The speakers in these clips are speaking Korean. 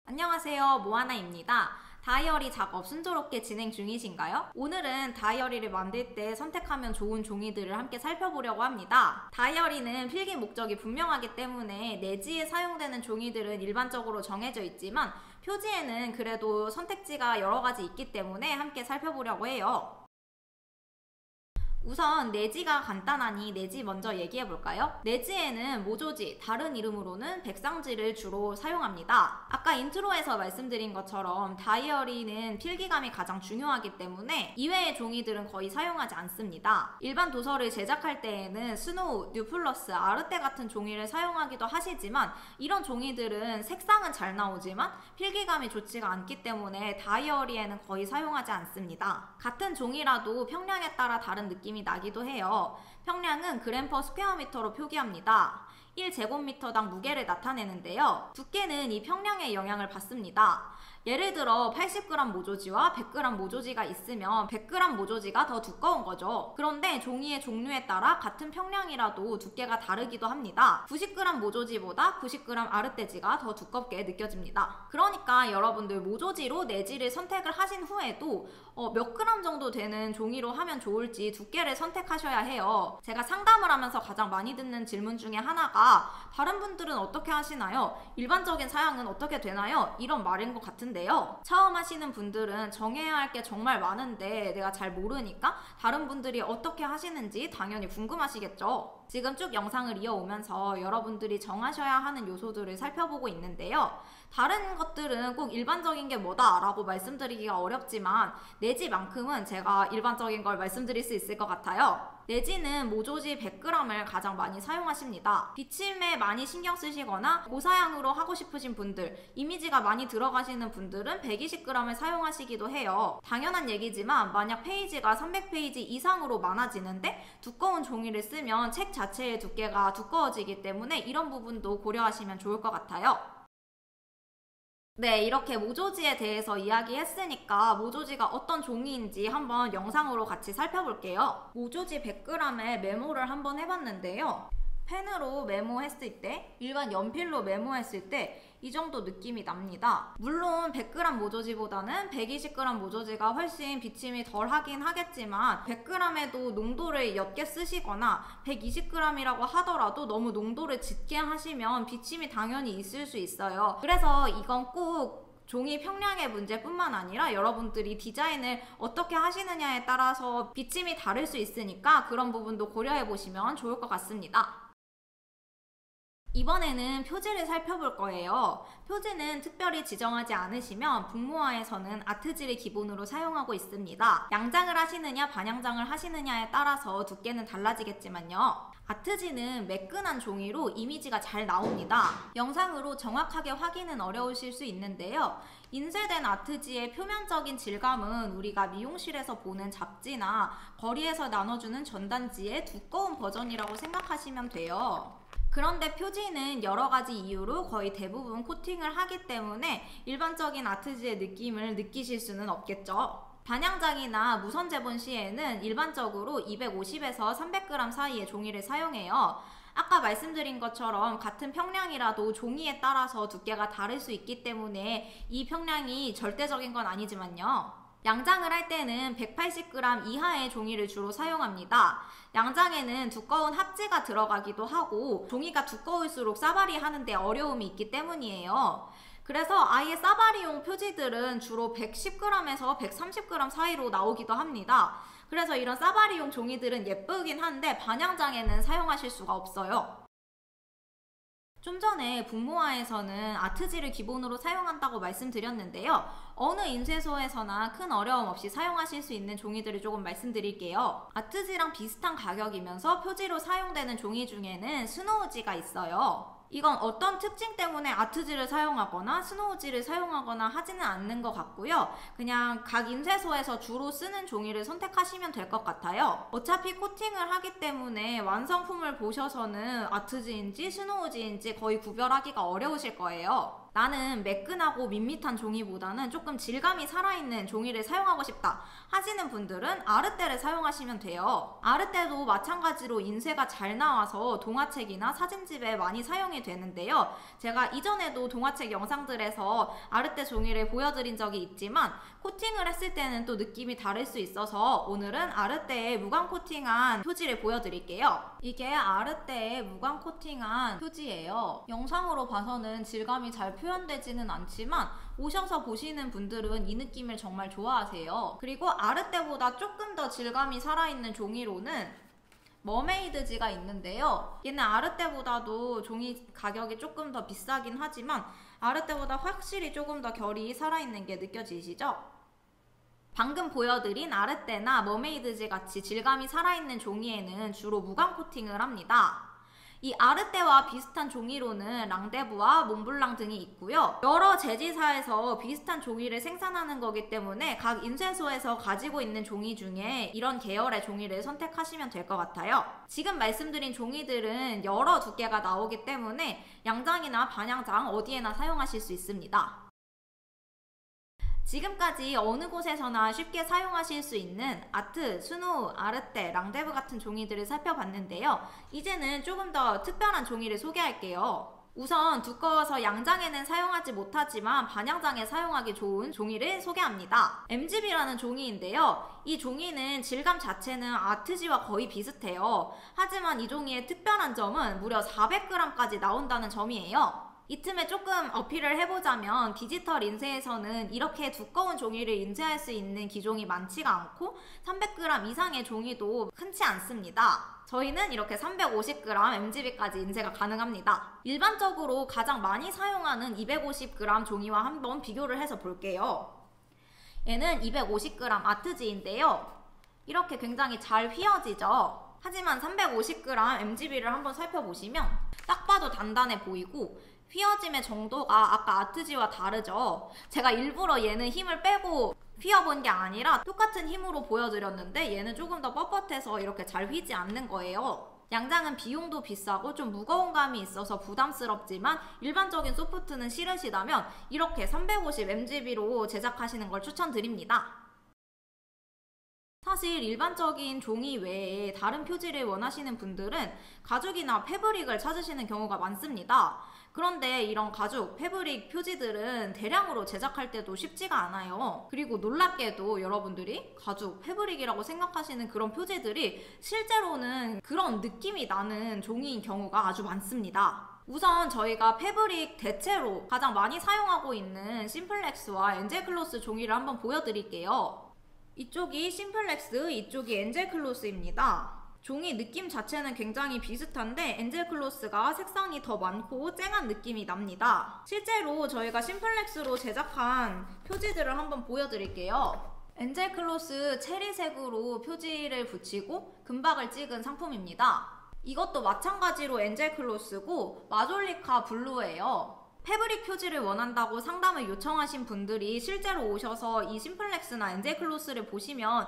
안녕하세요, 모아나입니다. 다이어리 작업 순조롭게 진행 중이신가요? 오늘은 다이어리를 만들 때 선택하면 좋은 종이들을 함께 살펴보려고 합니다. 다이어리는 필기 목적이 분명하기 때문에 내지에 사용되는 종이들은 일반적으로 정해져 있지만 표지에는 그래도 선택지가 여러 가지 있기 때문에 함께 살펴보려고 해요. 우선 내지가 간단하니 내지 먼저 얘기해 볼까요? 내지에는 모조지, 다른 이름으로는 백상지를 주로 사용합니다. 아까 인트로에서 말씀드린 것처럼 다이어리는 필기감이 가장 중요하기 때문에 이외의 종이들은 거의 사용하지 않습니다. 일반 도서를 제작할 때에는 스노우, 뉴플러스, 아르테 같은 종이를 사용하기도 하시지만 이런 종이들은 색상은 잘 나오지만 필기감이 좋지가 않기 때문에 다이어리에는 거의 사용하지 않습니다. 같은 종이라도 평량에 따라 다른 느낌이 나기도 해요. 평량은 그램 퍼 스퀘어미터로 표기합니다. 1제곱미터당 무게를 나타내는데요. 두께는 이 평량의 영향을 받습니다. 예를 들어 80g 모조지와 100g 모조지가 있으면 100g 모조지가 더 두꺼운 거죠. 그런데 종이의 종류에 따라 같은 평량이라도 두께가 다르기도 합니다. 90g 모조지보다 90g 아르떼지가 더 두껍게 느껴집니다. 그러니까 여러분들 모조지로 내지를 선택을 하신 후에도 몇 그램 정도 되는 종이로 하면 좋을지 두께를 선택하셔야 해요. 제가 상담을 하면서 가장 많이 듣는 질문 중에 하나가 다른 분들은 어떻게 하시나요? 일반적인 사양은 어떻게 되나요? 이런 말인 것 같은데요. 처음 하시는 분들은 정해야 할 게 정말 많은데 내가 잘 모르니까 다른 분들이 어떻게 하시는지 당연히 궁금하시겠죠? 지금 쭉 영상을 이어오면서 여러분들이 정하셔야 하는 요소들을 살펴보고 있는데요. 다른 것들은 꼭 일반적인 게 뭐다 라고 말씀드리기가 어렵지만 내지만큼은 제가 일반적인 걸 말씀드릴 수 있을 것 같아요. 내지는 모조지 100g을 가장 많이 사용하십니다. 비침에 많이 신경 쓰시거나 고사양으로 하고 싶으신 분들, 이미지가 많이 들어가시는 분들은 120g을 사용하시기도 해요. 당연한 얘기지만 만약 페이지가 300페이지 이상으로 많아지는데 두꺼운 종이를 쓰면 책 자체의 두께가 두꺼워지기 때문에 이런 부분도 고려하시면 좋을 것 같아요. 네, 이렇게 모조지에 대해서 이야기했으니까 모조지가 어떤 종이인지 한번 영상으로 같이 살펴볼게요. 모조지 100g의 메모를 한번 해봤는데요. 펜으로 메모했을 때, 일반 연필로 메모했을 때 이 정도 느낌이 납니다. 물론 100g 모조지보다는 120g 모조지가 훨씬 비침이 덜 하긴 하겠지만 100g에도 농도를 옅게 쓰시거나 120g이라고 하더라도 너무 농도를 짙게 하시면 비침이 당연히 있을 수 있어요. 그래서 이건 꼭 종이 평량의 문제뿐만 아니라 여러분들이 디자인을 어떻게 하시느냐에 따라서 비침이 다를 수 있으니까 그런 부분도 고려해 보시면 좋을 것 같습니다. 이번에는 표지를 살펴볼 거예요. 표지는 특별히 지정하지 않으시면 북모아에서는 아트지를 기본으로 사용하고 있습니다. 양장을 하시느냐 반양장을 하시느냐에 따라서 두께는 달라지겠지만요. 아트지는 매끈한 종이로 이미지가 잘 나옵니다. 영상으로 정확하게 확인은 어려우실 수 있는데요. 인쇄된 아트지의 표면적인 질감은 우리가 미용실에서 보는 잡지나 거리에서 나눠주는 전단지의 두꺼운 버전이라고 생각하시면 돼요. 그런데 표지는 여러 가지 이유로 거의 대부분 코팅을 하기 때문에 일반적인 아트지의 느낌을 느끼실 수는 없겠죠. 반양장이나 무선 제본 시에는 일반적으로 250에서 300g 사이의 종이를 사용해요. 아까 말씀드린 것처럼 같은 평량이라도 종이에 따라서 두께가 다를 수 있기 때문에 이 평량이 절대적인 건 아니지만요. 양장을 할 때는 180g 이하의 종이를 주로 사용합니다. 양장에는 두꺼운 합지가 들어가기도 하고 종이가 두꺼울수록 싸바리 하는데 어려움이 있기 때문이에요. 그래서 아예 싸바리용 표지들은 주로 110g에서 130g 사이로 나오기도 합니다. 그래서 이런 싸바리용 종이들은 예쁘긴 한데 반양장에는 사용하실 수가 없어요. 좀 전에 북모아에서는 아트지를 기본으로 사용한다고 말씀드렸는데요. 어느 인쇄소에서나 큰 어려움 없이 사용하실 수 있는 종이들을 조금 말씀드릴게요. 아트지랑 비슷한 가격이면서 표지로 사용되는 종이 중에는 스노우지가 있어요. 이건 어떤 특징 때문에 아트지를 사용하거나 스노우지를 사용하거나 하지는 않는 것 같고요. 그냥 각 인쇄소에서 주로 쓰는 종이를 선택하시면 될 것 같아요. 어차피 코팅을 하기 때문에 완성품을 보셔서는 아트지인지 스노우지인지 거의 구별하기가 어려우실 거예요. 나는 매끈하고 밋밋한 종이보다는 조금 질감이 살아있는 종이를 사용하고 싶다 하시는 분들은 아르떼를 사용하시면 돼요. 아르떼도 마찬가지로 인쇄가 잘 나와서 동화책이나 사진집에 많이 사용이 되는데요. 제가 이전에도 동화책 영상들에서 아르떼 종이를 보여드린 적이 있지만 코팅을 했을 때는 또 느낌이 다를 수 있어서 오늘은 아르떼에 무광 코팅한 표지를 보여드릴게요. 이게 아르떼에 무광 코팅한 표지예요. 영상으로 봐서는 질감이 잘 표현되지는 않지만 오셔서 보시는 분들은 이 느낌을 정말 좋아하세요. 그리고 아르떼보다 조금 더 질감이 살아있는 종이로는 머메이드지가 있는데요. 얘는 아르떼보다도 종이 가격이 조금 더 비싸긴 하지만 아르떼보다 확실히 조금 더 결이 살아있는 게 느껴지시죠? 방금 보여드린 아르떼나 머메이드지 같이 질감이 살아있는 종이에는 주로 무광 코팅을 합니다. 이 아르떼와 비슷한 종이로는 랑데부와 몽블랑 등이 있고요. 여러 제지사에서 비슷한 종이를 생산하는 거기 때문에 각 인쇄소에서 가지고 있는 종이 중에 이런 계열의 종이를 선택하시면 될 것 같아요. 지금 말씀드린 종이들은 여러 두께가 나오기 때문에 양장이나 반양장 어디에나 사용하실 수 있습니다. 지금까지 어느 곳에서나 쉽게 사용하실 수 있는 아트, 스노우, 아르떼, 랑데부 같은 종이들을 살펴봤는데요. 이제는 조금 더 특별한 종이를 소개할게요. 우선 두꺼워서 양장에는 사용하지 못하지만 반양장에 사용하기 좋은 종이를 소개합니다. MGB라는 종이인데요. 이 종이는 질감 자체는 아트지와 거의 비슷해요. 하지만 이 종이의 특별한 점은 무려 400g까지 나온다는 점이에요. 이 틈에 조금 어필을 해보자면 디지털 인쇄에서는 이렇게 두꺼운 종이를 인쇄할 수 있는 기종이 많지가 않고 300g 이상의 종이도 흔치 않습니다. 저희는 이렇게 350g MGB까지 인쇄가 가능합니다. 일반적으로 가장 많이 사용하는 250g 종이와 한번 비교를 해서 볼게요. 얘는 250g 아트지인데요. 이렇게 굉장히 잘 휘어지죠. 하지만 350g MGB를 한번 살펴보시면 딱 봐도 단단해 보이고 휘어짐의 정도가 아까 아트지와 다르죠. 제가 일부러 얘는 힘을 빼고 휘어본 게 아니라 똑같은 힘으로 보여드렸는데 얘는 조금 더 뻣뻣해서 이렇게 잘 휘지 않는 거예요. 양장은 비용도 비싸고 좀 무거운 감이 있어서 부담스럽지만 일반적인 소프트는 싫으시다면 이렇게 350mgB로 제작하시는 걸 추천드립니다. 사실 일반적인 종이 외에 다른 표지를 원하시는 분들은 가죽이나 패브릭을 찾으시는 경우가 많습니다. 그런데 이런 가죽, 패브릭 표지들은 대량으로 제작할 때도 쉽지가 않아요. 그리고 놀랍게도 여러분들이 가죽, 패브릭이라고 생각하시는 그런 표지들이 실제로는 그런 느낌이 나는 종이인 경우가 아주 많습니다. 우선 저희가 패브릭 대체로 가장 많이 사용하고 있는 심플렉스와 엔젤클로스 종이를 한번 보여드릴게요. 이쪽이 심플렉스, 이쪽이 엔젤클로스입니다. 종이 느낌 자체는 굉장히 비슷한데 엔젤클로스가 색상이 더 많고 쨍한 느낌이 납니다. 실제로 저희가 심플렉스로 제작한 표지들을 한번 보여드릴게요. 엔젤클로스 체리색으로 표지를 붙이고 금박을 찍은 상품입니다. 이것도 마찬가지로 엔젤클로스고 마졸리카 블루예요. 패브릭 표지를 원한다고 상담을 요청하신 분들이 실제로 오셔서 이 심플렉스나 엔젤클로스를 보시면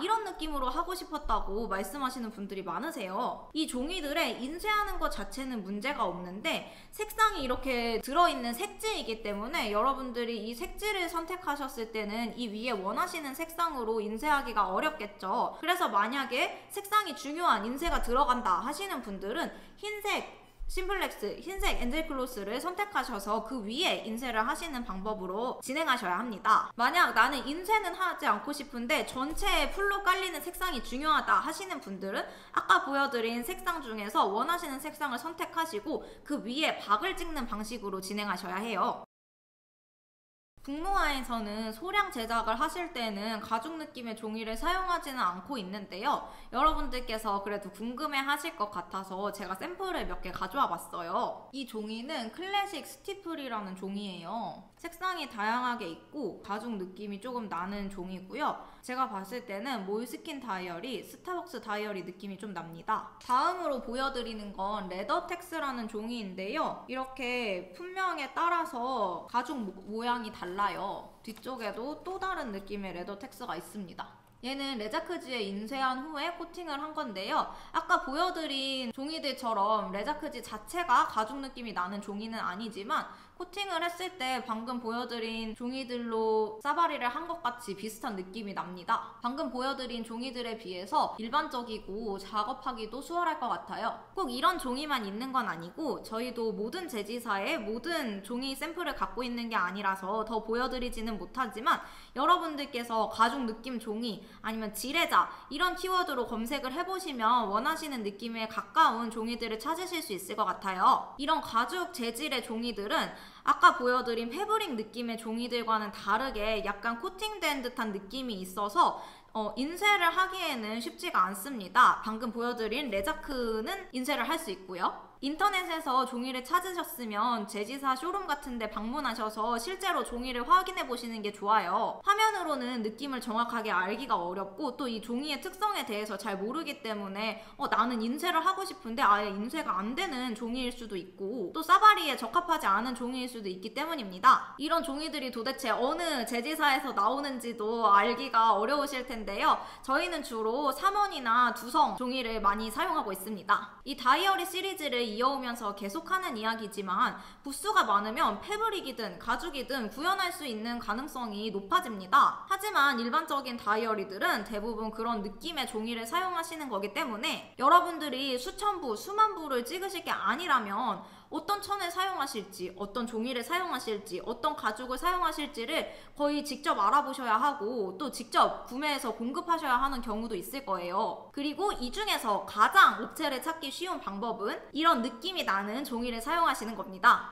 이런 느낌으로 하고 싶었다고 말씀하시는 분들이 많으세요. 이 종이들에 인쇄하는 것 자체는 문제가 없는데 색상이 이렇게 들어있는 색지이기 때문에 여러분들이 이 색지를 선택하셨을 때는 이 위에 원하시는 색상으로 인쇄하기가 어렵겠죠. 그래서 만약에 색상이 중요한 인쇄가 들어간다 하시는 분들은 흰색 심플렉스, 흰색 엔젤클로스를 선택하셔서 그 위에 인쇄를 하시는 방법으로 진행하셔야 합니다. 만약 나는 인쇄는 하지 않고 싶은데 전체에 풀로 깔리는 색상이 중요하다 하시는 분들은 아까 보여드린 색상 중에서 원하시는 색상을 선택하시고 그 위에 박을 찍는 방식으로 진행하셔야 해요. 북노화에서는 소량 제작을 하실 때는 가죽 느낌의 종이를 사용하지는 않고 있는데요. 여러분들께서 그래도 궁금해 하실 것 같아서 제가 샘플을 몇 개 가져와 봤어요. 이 종이는 클래식 스티플이라는 종이에요. 색상이 다양하게 있고 가죽 느낌이 조금 나는 종이고요. 제가 봤을 때는 몰스킨 다이어리, 스타벅스 다이어리 느낌이 좀 납니다. 다음으로 보여드리는 건 레더텍스라는 종이인데요. 이렇게 품명에 따라서 가죽 모양이 달라요. 뒤쪽에도 또 다른 느낌의 레더텍스가 있습니다. 얘는 레자크지에 인쇄한 후에 코팅을 한 건데요. 아까 보여드린 종이들처럼 레자크지 자체가 가죽 느낌이 나는 종이는 아니지만 코팅을 했을 때 방금 보여드린 종이들로 사바리를 한 것 같이 비슷한 느낌이 납니다. 방금 보여드린 종이들에 비해서 일반적이고 작업하기도 수월할 것 같아요. 꼭 이런 종이만 있는 건 아니고 저희도 모든 제지사에 모든 종이 샘플을 갖고 있는 게 아니라서 더 보여드리지는 못하지만 여러분들께서 가죽 느낌 종이 아니면 지레자 이런 키워드로 검색을 해보시면 원하시는 느낌에 가까운 종이들을 찾으실 수 있을 것 같아요. 이런 가죽 재질의 종이들은 아까 보여드린 패브릭 느낌의 종이들과는 다르게 약간 코팅된 듯한 느낌이 있어서 인쇄를 하기에는 쉽지가 않습니다. 방금 보여드린 레자크는 인쇄를 할 수 있고요. 인터넷에서 종이를 찾으셨으면 제지사 쇼룸 같은데 방문하셔서 실제로 종이를 확인해 보시는 게 좋아요. 화면으로는 느낌을 정확하게 알기가 어렵고 또 이 종이의 특성에 대해서 잘 모르기 때문에 나는 인쇄를 하고 싶은데 아예 인쇄가 안 되는 종이일 수도 있고 또 사바리에 적합하지 않은 종이일 수도 있기 때문입니다. 이런 종이들이 도대체 어느 제지사에서 나오는지도 알기가 어려우실 텐데요. 저희는 주로 3원이나 두성 종이를 많이 사용하고 있습니다. 이 다이어리 시리즈를 이어오면서 계속하는 이야기지만 부수가 많으면 패브릭이든 가죽이든 구현할 수 있는 가능성이 높아집니다. 하지만 일반적인 다이어리들은 대부분 그런 느낌의 종이를 사용하시는 거기 때문에 여러분들이 수천 부, 수만 부를 찍으실 게 아니라면 어떤 천을 사용하실지, 어떤 종이를 사용하실지, 어떤 가죽을 사용하실지를 거의 직접 알아보셔야 하고 또 직접 구매해서 공급하셔야 하는 경우도 있을 거예요. 그리고 이 중에서 가장 업체를 찾기 쉬운 방법은 이런 느낌이 나는 종이를 사용하시는 겁니다.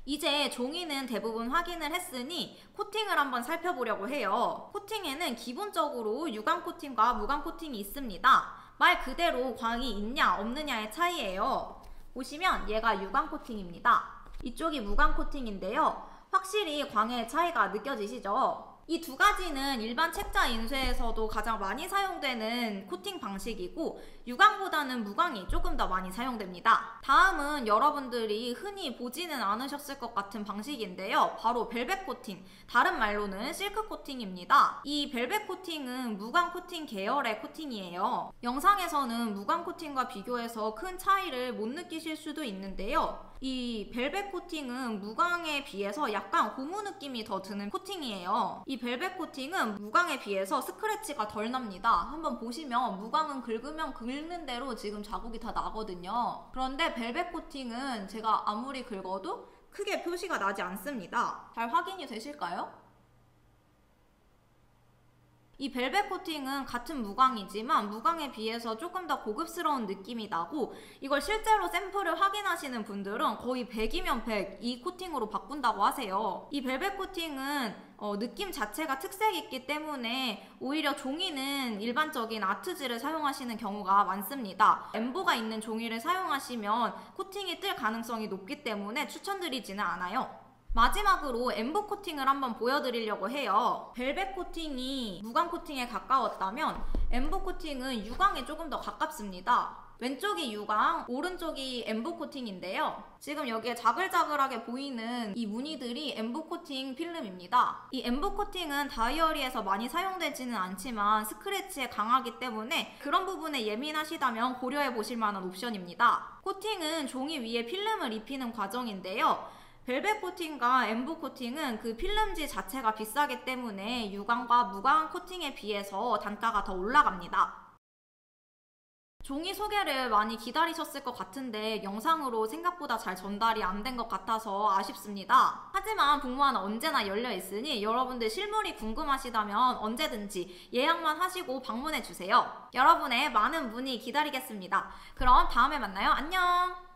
이제 종이는 대부분 확인을 했으니 코팅을 한번 살펴보려고 해요. 코팅에는 기본적으로 유광 코팅과 무광 코팅이 있습니다. 말 그대로 광이 있냐 없느냐의 차이예요. 보시면 얘가 유광 코팅입니다. 이쪽이 무광 코팅인데요. 확실히 광의 차이가 느껴지시죠? 이 두 가지는 일반 책자 인쇄에서도 가장 많이 사용되는 코팅 방식이고 유광보다는 무광이 조금 더 많이 사용됩니다. 다음은 여러분들이 흔히 보지는 않으셨을 것 같은 방식인데요. 바로 벨벳 코팅, 다른 말로는 실크 코팅입니다. 이 벨벳 코팅은 무광 코팅 계열의 코팅이에요. 영상에서는 무광 코팅과 비교해서 큰 차이를 못 느끼실 수도 있는데요. 이 벨벳 코팅은 무광에 비해서 약간 고무 느낌이 더 드는 코팅이에요. 이 벨벳 코팅은 무광에 비해서 스크래치가 덜 납니다. 한번 보시면 무광은 긁으면 긁는 대로 지금 자국이 다 나거든요. 그런데 벨벳 코팅은 제가 아무리 긁어도 크게 표시가 나지 않습니다. 잘 확인이 되실까요? 이 벨벳 코팅은 같은 무광이지만 무광에 비해서 조금 더 고급스러운 느낌이 나고 이걸 실제로 샘플을 확인하시는 분들은 거의 100이면 100 이 코팅으로 바꾼다고 하세요. 이 벨벳 코팅은 느낌 자체가 특색이 있기 때문에 오히려 종이는 일반적인 아트지를 사용하시는 경우가 많습니다. 엠보가 있는 종이를 사용하시면 코팅이 뜰 가능성이 높기 때문에 추천드리지는 않아요. 마지막으로 엠보 코팅을 한번 보여드리려고 해요. 벨벳 코팅이 무광 코팅에 가까웠다면 엠보 코팅은 유광에 조금 더 가깝습니다. 왼쪽이 유광, 오른쪽이 엠보 코팅인데요. 지금 여기에 자글자글하게 보이는 이 무늬들이 엠보 코팅 필름입니다. 이 엠보 코팅은 다이어리에서 많이 사용되지는 않지만 스크래치에 강하기 때문에 그런 부분에 예민하시다면 고려해 보실 만한 옵션입니다. 코팅은 종이 위에 필름을 입히는 과정인데요. 벨벳 코팅과 엠보 코팅은 그 필름지 자체가 비싸기 때문에 유광과 무광 코팅에 비해서 단가가 더 올라갑니다. 종이 소개를 많이 기다리셨을 것 같은데 영상으로 생각보다 잘 전달이 안 된 것 같아서 아쉽습니다. 하지만 북무아는 언제나 열려 있으니 여러분들 실물이 궁금하시다면 언제든지 예약만 하시고 방문해주세요. 여러분의 많은 문의 기다리겠습니다. 그럼 다음에 만나요. 안녕!